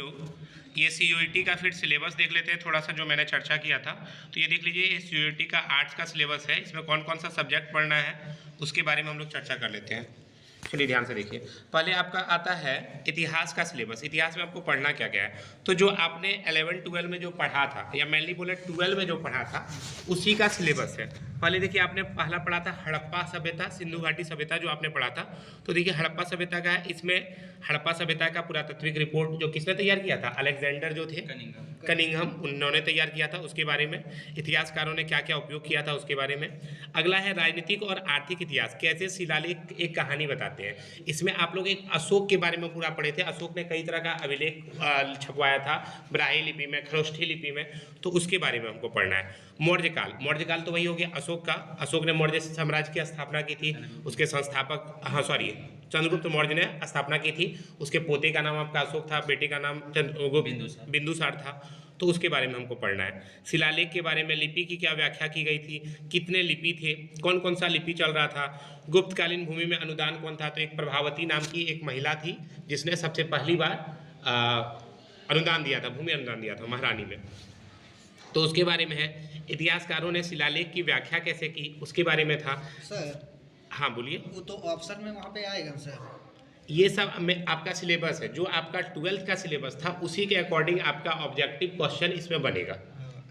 लोग ये सीयूईटी का फिर सिलेबस देख लेते हैं थोड़ा सा, जो मैंने चर्चा किया था। तो ये देख लीजिए, ये सीयूईटी का आर्ट्स का सिलेबस है, इसमें कौन कौन सा सब्जेक्ट पढ़ना है उसके बारे में हम लोग चर्चा कर लेते हैं। चलिए ध्यान से देखिए, पहले आपका आता है इतिहास का सिलेबस। इतिहास में आपको पढ़ना क्या क्या है, तो जो आपने 11-12 में जो पढ़ा था, या मेनली बोले 12 में जो पढ़ा था, उसी का सिलेबस है। पहले देखिए, आपने पहला पढ़ा था हड़प्पा सभ्यता, सिंधु घाटी सभ्यता जो आपने पढ़ा था। तो देखिए हड़प्पा सभ्यता का है, इसमें हड़प्पा सभ्यता का पुरातात्विक रिपोर्ट जो किसने तैयार किया था, अलेक्जेंडर जो थे कनिंघम, उन्होंने तैयार किया था। उसके बारे में इतिहासकारों ने क्या क्या उपयोग किया था उसके बारे में। अगला है राजनीतिक और आर्थिक इतिहास, कैसे शिलालेख एक कहानी बताते हैं। इसमें आप लोग एक अशोक के बारे में पूरा पढ़े थे। अशोक ने कई तरह का अभिलेख छपवाया था, ब्राह्मी लिपि में, खरोष्ठी लिपि में, तो उसके बारे में हमको पढ़ना है। मौर्यकाल, मौर्यकाल तो वही हो गया अशोक का। अशोक ने मौर्य साम्राज्य की स्थापना की थी, उसके संस्थापक, हाँ सॉरी, चंद्रगुप्त मौर्य ने स्थापना की थी। उसके पोते का नाम आपका अशोक था, बेटे का नाम बिंदुसार था। तो उसके बारे में हमको पढ़ना है। शिलालेख के बारे में, लिपि की क्या व्याख्या की गई थी, कितने लिपि थे, कौन कौन सा लिपि चल रहा था। गुप्तकालीन भूमि में अनुदान कौन था, तो एक प्रभावती नाम की एक महिला थी जिसने सबसे पहली बार अनुदान दिया था, भूमि अनुदान दिया था महारानी में, तो उसके बारे में है। इतिहासकारों ने शिलालेख की व्याख्या कैसे की उसके बारे में था। सर हाँ बोलिए। वो तो ऑप्शन में वहाँ पे आएगा सर। ये सब में आपका सिलेबस है, जो आपका 12th का सिलेबस था उसी के अकॉर्डिंग आपका ऑब्जेक्टिव क्वेश्चन इसमें बनेगा।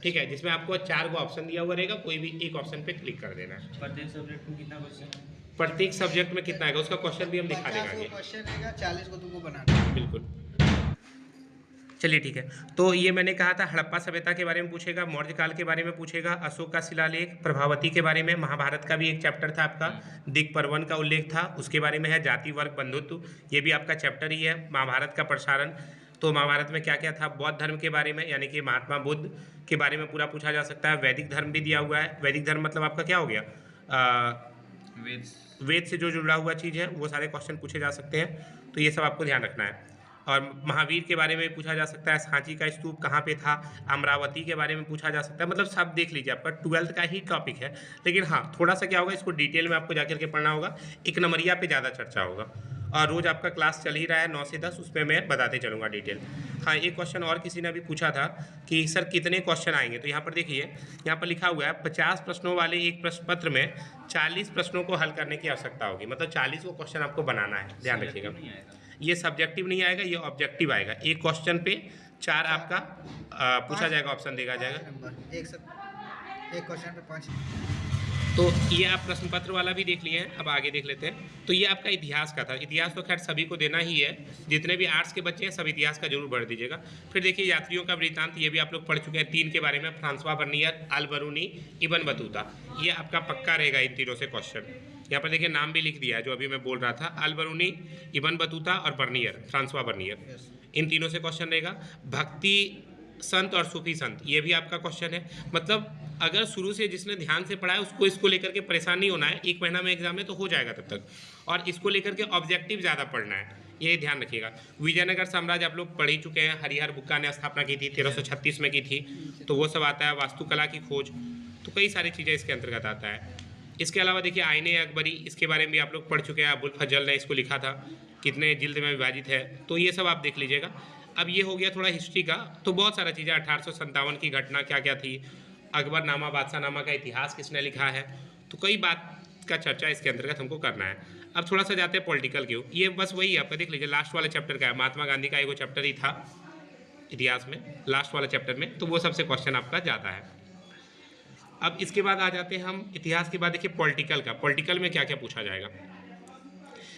ठीक है, जिसमें आपको 4 गो ऑप्शन दिया हुआ रहेगा, कोई भी एक ऑप्शन पे क्लिक कर देना है। प्रत्येक सब्जेक्ट को कितना क्वेश्चन है? प्रत्येक सब्जेक्ट में कितना आएगा उसका क्वेश्चन भी हम दिखा देंगे आगे। क्वेश्चन रहेगा, 40 को तुमको बनाना है। बिल्कुल, चलिए ठीक है। तो ये मैंने कहा था हड़प्पा सभ्यता के बारे में पूछेगा, मौर्य काल के बारे में पूछेगा, अशोक का शिलालेख, प्रभावती के बारे में, महाभारत का भी एक चैप्टर था आपका, दिक्पर्वन का उल्लेख था, उसके बारे में है। जाति वर्ग बंधुत्व, ये भी आपका चैप्टर ही है। महाभारत का प्रसारण, तो महाभारत में क्या क्या था। बौद्ध धर्म के बारे में, यानी कि महात्मा बुद्ध के बारे में पूरा पूछा जा सकता है। वैदिक धर्म भी दिया हुआ है। वैदिक धर्म मतलब आपका क्या हो गया, वेद से जो जुड़ा हुआ चीज़ है, वो सारे क्वेश्चन पूछे जा सकते हैं, तो ये सब आपको ध्यान रखना है। और महावीर के बारे में पूछा जा सकता है, सांची का स्तूप कहाँ पे था, अमरावती के बारे में पूछा जा सकता है। मतलब सब देख लीजिए, आपका 12th का ही टॉपिक है। लेकिन हाँ, थोड़ा सा क्या होगा, इसको डिटेल में आपको जाकर के पढ़ना होगा, एक नंबरिया पे ज़्यादा चर्चा होगा। और रोज़ आपका क्लास चल ही रहा है 9 से 10, उसमें मैं बताते चलूँगा डिटेल। हाँ, एक क्वेश्चन और किसी ने भी पूछा था कि सर कितने क्वेश्चन आएंगे, तो यहाँ पर देखिए, यहाँ पर लिखा हुआ है 50 प्रश्नों वाले एक प्रश्न पत्र में 40 प्रश्नों को हल करने की आवश्यकता होगी। मतलब 40 को क्वेश्चन आपको बनाना है, ध्यान रखिएगा। ये सब्जेक्टिव नहीं आएगा, ये ऑब्जेक्टिव आएगा। एक क्वेश्चन पे 4 आपका पूछा जाएगा, ऑप्शन देगा जाएगा। एक क्वेश्चन पे 5। तो ये आप प्रश्न पत्र वाला भी देख लिए हैं, अब आगे देख लेते हैं। तो ये आपका इतिहास का था। इतिहास तो खैर सभी को देना ही है, जितने भी आर्ट्स के बच्चे हैं सब इतिहास का जरूर पढ़ दीजिएगा। फिर देखिए यात्रियों का वृत्तांत, ये भी आप लोग पढ़ चुके हैं। 3 के बारे में, फ्रांसवा बर्नियर, अल बरूनी, इबन बतूता, ये आपका पक्का रहेगा इन तीनों से क्वेश्चन। यहाँ पर देखिए नाम भी लिख दिया है जो अभी मैं बोल रहा था, अल बरूनी, इबन बतूता और बर्नियर, फ्रांसवा बर्नियर, इन तीनों से क्वेश्चन रहेगा। भक्ति संत और सूफी संत, ये भी आपका क्वेश्चन है। मतलब अगर शुरू से जिसने ध्यान से पढ़ा है उसको इसको लेकर के परेशान नहीं होना है, 1 महीना में एग्जाम है तो हो जाएगा तब तक। और इसको लेकर के ऑब्जेक्टिव ज़्यादा पढ़ना है, ये ध्यान रखिएगा। विजयनगर साम्राज्य आप लोग पढ़ ही चुके हैं, हरिहर बुक्का ने स्थापना की थी, 1336 में की थी, तो वो सब आता है। वास्तुकला की खोज, तो कई सारी चीज़ें इसके अंतर्गत आता है। इसके अलावा देखिए आईने अकबरी, इसके बारे में भी आप लोग पढ़ चुके हैं। अबुल फजल ने इसको लिखा था, कितने जिल्द में विभाजित है, तो ये सब आप देख लीजिएगा। अब ये हो गया थोड़ा हिस्ट्री का, तो बहुत सारा चीज़ें, 1857 की घटना क्या क्या थी, अकबरनामा, बादशाहनामा का इतिहास किसने लिखा है, तो कई बात का चर्चा इसके अंतर्गत हमको करना है। अब थोड़ा सा जाते हैं पॉलिटिकल के, ये बस वही आपका देख लीजिए, लास्ट वाले चैप्टर का है। महात्मा गांधी का एक चैप्टर ही था इतिहास में, लास्ट वाला चैप्टर में, तो वो सबसे क्वेश्चन आपका जाता है। अब इसके बाद आ जाते हैं हम इतिहास के बाद देखिए पॉलिटिकल का। पॉलिटिकल में क्या क्या पूछा जाएगा,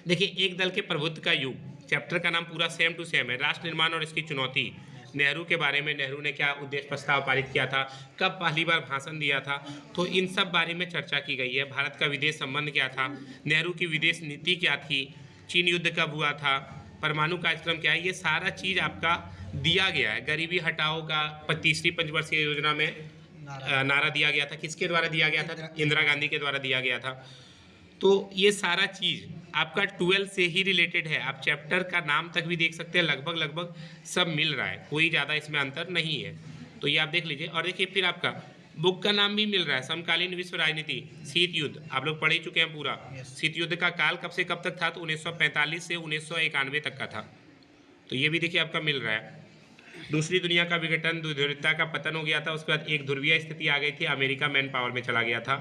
देखिए एक दल के प्रभुत्व का युग, चैप्टर का नाम पूरा सेम टू सेम है। राष्ट्र निर्माण और इसकी चुनौती, नेहरू के बारे में, नेहरू ने क्या उद्देश्य प्रस्ताव पारित किया था, कब पहली बार भाषण दिया था, तो इन सब बारे में चर्चा की गई है। भारत का विदेश संबंध क्या था, नेहरू की विदेश नीति क्या थी, चीन युद्ध कब हुआ था, परमाणु कार्यक्रम क्या है, ये सारा चीज़ आपका दिया गया है। गरीबी हटाओ का 3री पंचवर्षीय योजना में नारा दिया गया था, किसके द्वारा दिया गया था, इंदिरा गांधी के द्वारा दिया गया था। तो ये सारा चीज़ आपका 12 से ही रिलेटेड है। आप चैप्टर का नाम तक भी देख सकते हैं, लगभग सब मिल रहा है, कोई ज़्यादा इसमें अंतर नहीं है, तो ये आप देख लीजिए। और देखिए फिर आपका बुक का नाम भी मिल रहा है, समकालीन विश्व राजनीति, शीत युद्ध, आप लोग पढ़ ही चुके हैं पूरा। शीत युद्ध का काल कब से कब तक था, तो 1945 से 1991 तक का था, तो ये भी देखिए आपका मिल रहा है। दूसरी दुनिया का विघटन, ध्रुवीयता का पतन हो गया था, उसके बाद एक ध्रुवीय स्थिति आ गई थी, अमेरिका मैन पावर में चला गया था।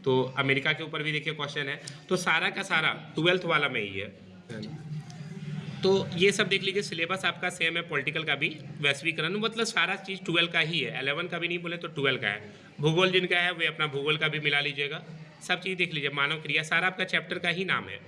तो अमेरिका के ऊपर भी देखिए क्वेश्चन है। तो सारा का सारा 12th वाला में ही है। तो ये सब देख लीजिए, सिलेबस आपका सेम है, पॉलिटिकल का भी, वैश्वीकरण, मतलब सारा चीज़ 12 का ही है, 11 का भी नहीं बोले तो 12 का है। भूगोल जिनका है वे अपना भूगोल का भी मिला लीजिएगा, सब चीज़ देख लीजिए। मानव क्रिया सारा आपका चैप्टर का ही नाम है।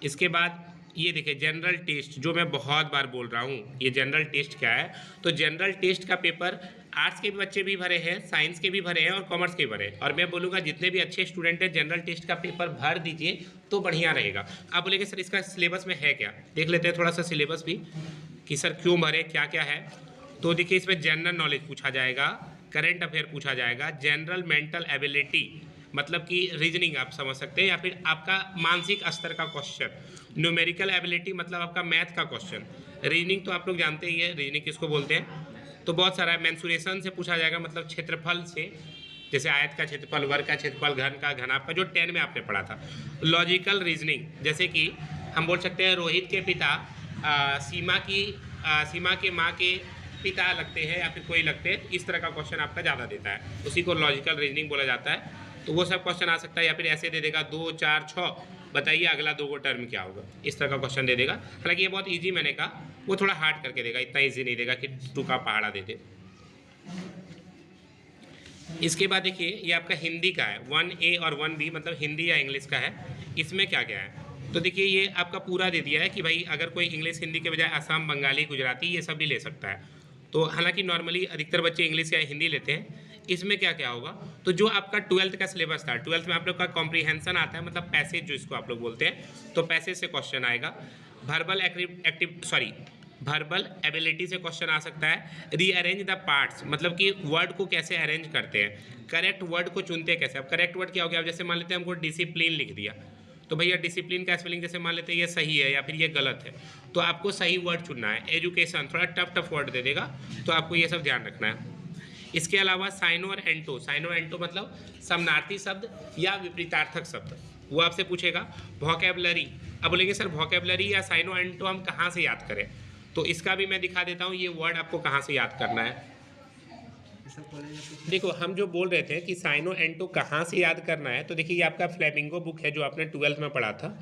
इसके बाद ये देखिए जनरल टेस्ट, जो मैं बहुत बार बोल रहा हूँ, ये जनरल टेस्ट क्या है। तो जनरल टेस्ट का पेपर आर्ट्स के भी बच्चे भी भरे हैं, साइंस के भी भरे हैं और कॉमर्स के भी भरे हैं। और मैं बोलूँगा जितने भी अच्छे स्टूडेंट हैं जनरल टेस्ट का पेपर भर दीजिए तो बढ़िया रहेगा। आप बोलेंगे सर इसका सिलेबस में है क्या, देख लेते हैं थोड़ा सा सिलेबस भी कि सर क्यों भरे, क्या क्या है। तो देखिए इसमें जनरल नॉलेज पूछा जाएगा, करंट अफेयर पूछा जाएगा, जनरल मेंटल एबिलिटी मतलब कि रीजनिंग आप समझ सकते हैं, या फिर आपका मानसिक स्तर का क्वेश्चन, न्यूमेरिकल एबिलिटी मतलब आपका मैथ का क्वेश्चन, रीजनिंग तो आप लोग जानते ही है रीजनिंग किसको बोलते हैं। तो बहुत सारा मेंसुरेशन से पूछा जाएगा, मतलब क्षेत्रफल से, जैसे आयत का क्षेत्रफल, वर्ग का क्षेत्रफल, घन का घनाभ का, जो 10 में आपने पढ़ा था। लॉजिकल रीजनिंग, जैसे कि हम बोल सकते हैं रोहित के पिता सीमा के माँ के पिता लगते हैं या फिर कोई लगते हैं, इस तरह का क्वेश्चन आपका ज़्यादा देता है, उसी को लॉजिकल रीजनिंग बोला जाता है। तो वो सब क्वेश्चन आ सकता है, या फिर ऐसे दे देगा 2 4 6 बताइए अगला 2 को टर्म क्या होगा, इस तरह का क्वेश्चन दे देगा। हालांकि ये बहुत इजी मैंने कहा, वो थोड़ा हार्ड करके देगा, इतना इजी नहीं देगा कि टूका पहाड़ा दे दे। इसके बाद देखिए ये आपका हिंदी का है, 1A और 1B मतलब हिंदी या इंग्लिश का है। इसमें क्या क्या है, तो देखिए ये आपका पूरा दे दिया है कि भाई अगर कोई इंग्लिश हिंदी के बजाय असम, बंगाली, गुजराती ये सब भी ले सकता है। तो हालांकि नॉर्मली अधिकतर बच्चे इंग्लिश या हिंदी लेते हैं। इसमें क्या क्या होगा, तो जो आपका 12th का सिलेबस था, 12th में आप लोग का कॉम्प्रीहेंशन आता है, मतलब पैसेज जो इसको आप लोग बोलते हैं, तो पैसेज से क्वेश्चन आएगा। वर्बल एबिलिटी से क्वेश्चन आ सकता है। रीअरेंज द पार्ट्स मतलब कि वर्ड को कैसे अरेंज करते हैं, करेक्ट वर्ड को चुनते हैं कैसे। अब करेक्ट वर्ड क्या हो गया, अब जैसे मान लेते हैं हमको डिसिप्लिन लिख दिया, तो भैया डिसिप्लिन का स्पेलिंग जैसे मान लेते हैं ये सही है या फिर ये गलत है, तो आपको सही वर्ड चुनना है। एजुकेशन थोड़ा टफ वर्ड दे देगा, तो आपको ये सब ध्यान रखना है। इसके अलावा साइनो और एंटो मतलब समानार्थी शब्द या विपरीतार्थक शब्द, वो आपसे पूछेगा। वोकैबुलरी, अब बोलेंगे सर वोकैबुलरी या साइनो एंटो हम कहाँ से याद करें, तो इसका भी मैं दिखा देता हूँ, ये वर्ड आपको कहाँ से याद करना है। देखो हम जो बोल रहे थे कि साइनो एंटो कहाँ से याद करना है, तो देखिए ये आपका फ्लेमिंगो बुक है जो आपने 12th में पढ़ा था,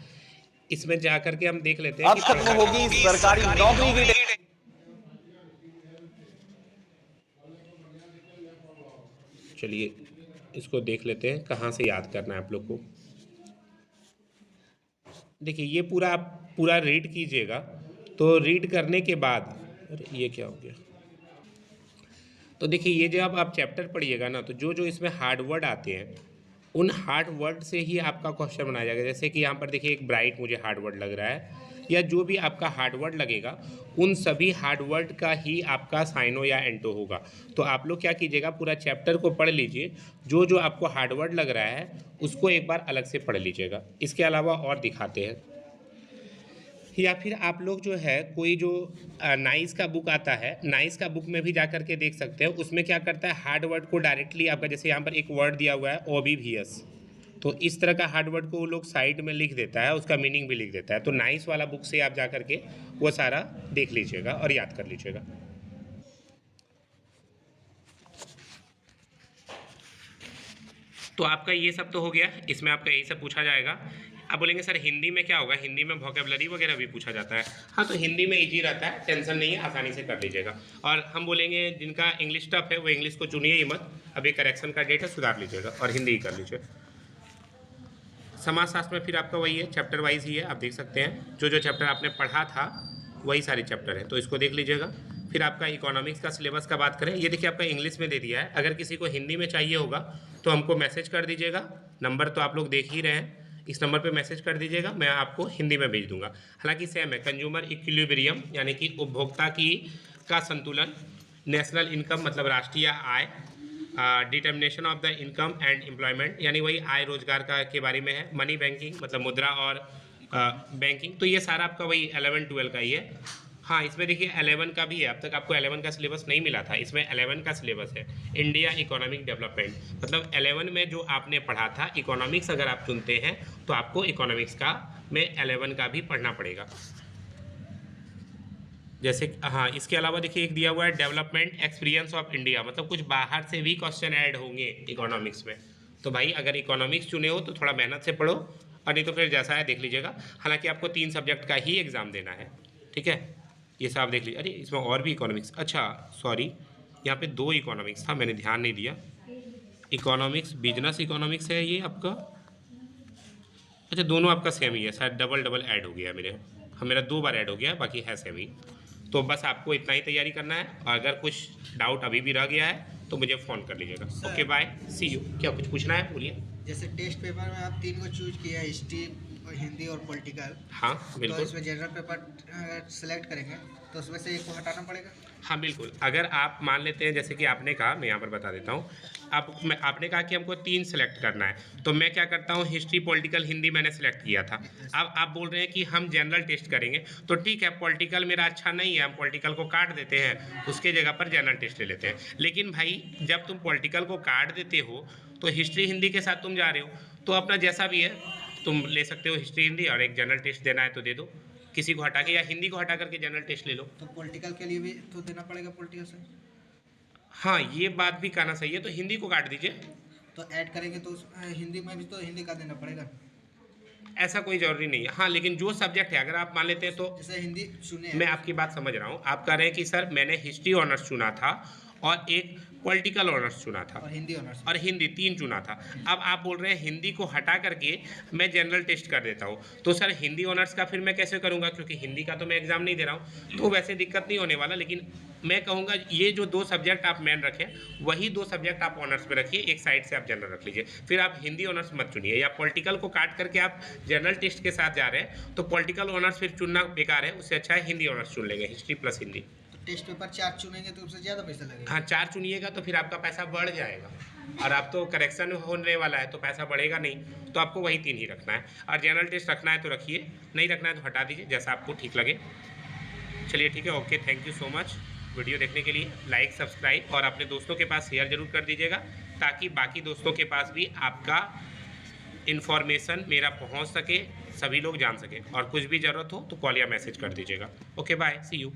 इसमें जा करके हम देख लेते हैं अब खत्म होगी सरकारी नौकरी की। चलिए इसको देख लेते हैं कहाँ से याद करना है आप लोग को। देखिए ये पूरा रीड कीजिएगा, तो रीड करने के बाद, अरे ये क्या हो गया, तो देखिए ये जब आप चैप्टर पढ़िएगा ना, तो जो जो इसमें हार्ड वर्ड आते हैं उन हार्ड वर्ड से ही आपका क्वेश्चन बनाया जाएगा। जैसे कि यहाँ पर देखिए एक ब्राइट मुझे हार्ड वर्ड लग रहा है, या जो भी आपका हार्ड वर्ड लगेगा उन सभी हार्ड वर्ड का ही आपका साइनो या एंटो होगा। तो आप लोग क्या कीजिएगा, पूरा चैप्टर को पढ़ लीजिए, जो जो आपको हार्ड वर्ड लग रहा है उसको एक बार अलग से पढ़ लीजिएगा। इसके अलावा और दिखाते हैं, या फिर आप लोग जो है कोई जो नाइस का बुक आता है, नाइस का बुक में भी जा कर के देख सकते हैं। उसमें क्या करता है, हार्ड वर्ड को डायरेक्टली आपका, जैसे यहाँ पर एक वर्ड दिया हुआ है ओबीवियस, तो इस तरह का हार्ड वर्ड को वो लोग साइड में लिख देता है, उसका मीनिंग भी लिख देता है। तो नाइस वाला बुक से आप जा कर के वो सारा देख लीजिएगा और याद कर लीजिएगा। तो आपका ये सब तो हो गया, इसमें आपका यही सब पूछा जाएगा। अब बोलेंगे सर हिंदी में क्या होगा, हिंदी में वोकैबुलरी वगैरह भी पूछा जाता है। हाँ तो हिंदी में इजी रहता है, टेंशन नहीं है, आसानी से कर लीजिएगा। और हम बोलेंगे जिनका इंग्लिश टफ है वो इंग्लिश को चुनिए ही मत, अभी करेक्शन का डेट है, सुधार लीजिएगा और हिंदी ही कर लीजिए। समाजशास्त्र में फिर आपका वही है, चैप्टर वाइज ही है, आप देख सकते हैं जो जो चैप्टर आपने पढ़ा था वही सारे चैप्टर हैं, तो इसको देख लीजिएगा। फिर आपका इकोनॉमिक्स का सिलेबस का बात करें, ये देखिए आपका इंग्लिश में दे दिया है। अगर किसी को हिंदी में चाहिए होगा तो हमको मैसेज कर दीजिएगा, नंबर तो आप लोग देख ही रहे हैं, इस नंबर पे मैसेज कर दीजिएगा, मैं आपको हिंदी में भेज दूंगा। हालांकि सेम है, कंज्यूमर इक्विलिब्रियम यानी कि उपभोक्ता का संतुलन, नेशनल इनकम मतलब राष्ट्रीय आय, determination of the income and employment यानी वही आय रोजगार का के बारे में है, मनी बैंकिंग मतलब मुद्रा और बैंकिंग, तो ये सारा आपका वही 11-12 का ही है। हाँ इसमें देखिए 11 का भी है, अब तक आपको 11 का सिलेबस नहीं मिला था, इसमें 11 का सिलेबस है, इंडिया इकोनॉमिक डेवलपमेंट, मतलब 11 में जो आपने पढ़ा था इकोनॉमिक्स अगर आप चुनते हैं तो आपको इकोनॉमिक्स का में 11 का भी पढ़ना पड़ेगा। जैसे हाँ, इसके अलावा देखिए एक दिया हुआ है डेवलपमेंट एक्सपीरियंस ऑफ इंडिया, मतलब कुछ बाहर से भी क्वेश्चन ऐड होंगे इकोनॉमिक्स में। तो भाई अगर इकोनॉमिक्स चुने हो तो थोड़ा मेहनत से पढ़ो, और नहीं तो फिर जैसा है देख लीजिएगा। हालांकि आपको 3 सब्जेक्ट का ही एग्ज़ाम देना है, ठीक है। ये सब आप देख लीजिए। अरे इसमें और भी इकोनॉमिक्स, अच्छा सॉरी, यहाँ पे 2 इकोनॉमिक्स था, मैंने ध्यान नहीं दिया। इकोनॉमिक्स बिजनेस इकोनॉमिक्स है ये आपका, अच्छा दोनों आपका सेम ही है, शायद डबल ऐड हो गया मेरे, हाँ मेरा 2 बार ऐड हो गया, बाकी है सेम ही। तो बस आपको इतना ही तैयारी करना है, और अगर कुछ डाउट अभी भी रह गया है तो मुझे फ़ोन कर लीजिएगा। Okay bye, see you. क्या कुछ पूछना है बोलिए। जैसे टेस्ट पेपर में आप 3 को चूज किया है, हिस्ट्री और हिंदी और पॉलिटिकल। हाँ तो बिल्कुल। इसमें जनरल पेपर सेलेक्ट करेंगे तो उसमें से एक को हटाना पड़ेगा। हाँ बिल्कुल, अगर आप मान लेते हैं जैसे कि आपने कहा, मैं यहाँ पर बता देता हूँ, आपने कहा कि हमको 3 सेलेक्ट करना है, तो मैं क्या करता हूँ, हिस्ट्री पॉलिटिकल हिंदी मैंने सेलेक्ट किया था। अब आप बोल रहे हैं कि हम जनरल टेस्ट करेंगे, तो ठीक है, पॉलिटिकल मेरा अच्छा नहीं है, हम पॉलिटिकल को काट देते हैं, उसके जगह पर जनरल टेस्ट ले लेते हैं। लेकिन भाई जब तुम पॉलिटिकल को काट देते हो तो हिस्ट्री हिंदी के साथ तुम जा रहे हो, तो अपना जैसा भी है तुम ले सकते हो, हिस्ट्री हिंदी, और एक जनरल टेस्ट देना है तो दे दो, किसी को हटा के, या हिंदी को हटा करके जनरल टेस्ट ले लो। तो पॉलिटिकल के लिए भी तो देना पड़ेगा पॉलिटिकल से। हाँ ये बात भी कहना सही है, तो हिंदी को काट दीजिए। तो ऐड करेंगे तो हिंदी में भी तो हिंदी का देना पड़ेगा। ऐसा कोई जरूरी नहीं है। हाँ लेकिन जो सब्जेक्ट है, अगर आप मान लेते हैं तो, जैसे हिंदी चुने हैं। मैं आपकी बात समझ रहा हूँ, आप कह रहे हैं कि सर मैंने हिस्ट्री ऑनर्स चुना था और एक पॉलिटिकल ऑनर्स चुना था और हिंदी ऑनर्स। और हिंदी 3 चुना था। अब आप बोल रहे हैं हिंदी को हटा करके मैं जनरल टेस्ट कर देता हूँ, तो सर हिंदी ऑनर्स का फिर मैं कैसे करूँगा, क्योंकि हिंदी का तो मैं एग्ज़ाम नहीं दे रहा हूँ, तो वैसे दिक्कत नहीं होने वाला। लेकिन मैं कहूँगा ये जो 2 सब्जेक्ट आप मेन रखें, वही 2 सब्जेक्ट आप ऑनर्स पे रखिए, एक साइड से आप जनरल रख लीजिए। फिर आप हिंदी ऑनर्स मत चुनिए, या पॉलिटिकल को काट करके आप जनरल टेस्ट के साथ जा रहे हैं, तो पॉलिटिकल ऑनर्स फिर चुनना बेकार है, उससे अच्छा है हिंदी ऑनर्स चुन लेंगे, history plus Hindi. Test paper 4 चुनेंगे तो उससे ज़्यादा पैसा लगेगा। हाँ 4 चुनिएगा तो फिर आपका पैसा बढ़ जाएगा, और आप तो करेक्शन होने वाला है तो पैसा बढ़ेगा नहीं, तो आपको वही 3 ही रखना है। और जनरल टेस्ट रखना है तो रखिए, नहीं रखना है तो हटा दीजिए, जैसा आपको ठीक लगे। चलिए ठीक है, okay, thank you so much video देखने के लिए। लाइक सब्सक्राइब और अपने दोस्तों के पास शेयर जरूर कर दीजिएगा, ताकि बाकी दोस्तों के पास भी आपका इन्फॉर्मेशन मेरा पहुंच सके, सभी लोग जान सके। और कुछ भी ज़रूरत हो तो कॉल या मैसेज कर दीजिएगा। Okay bye, see you.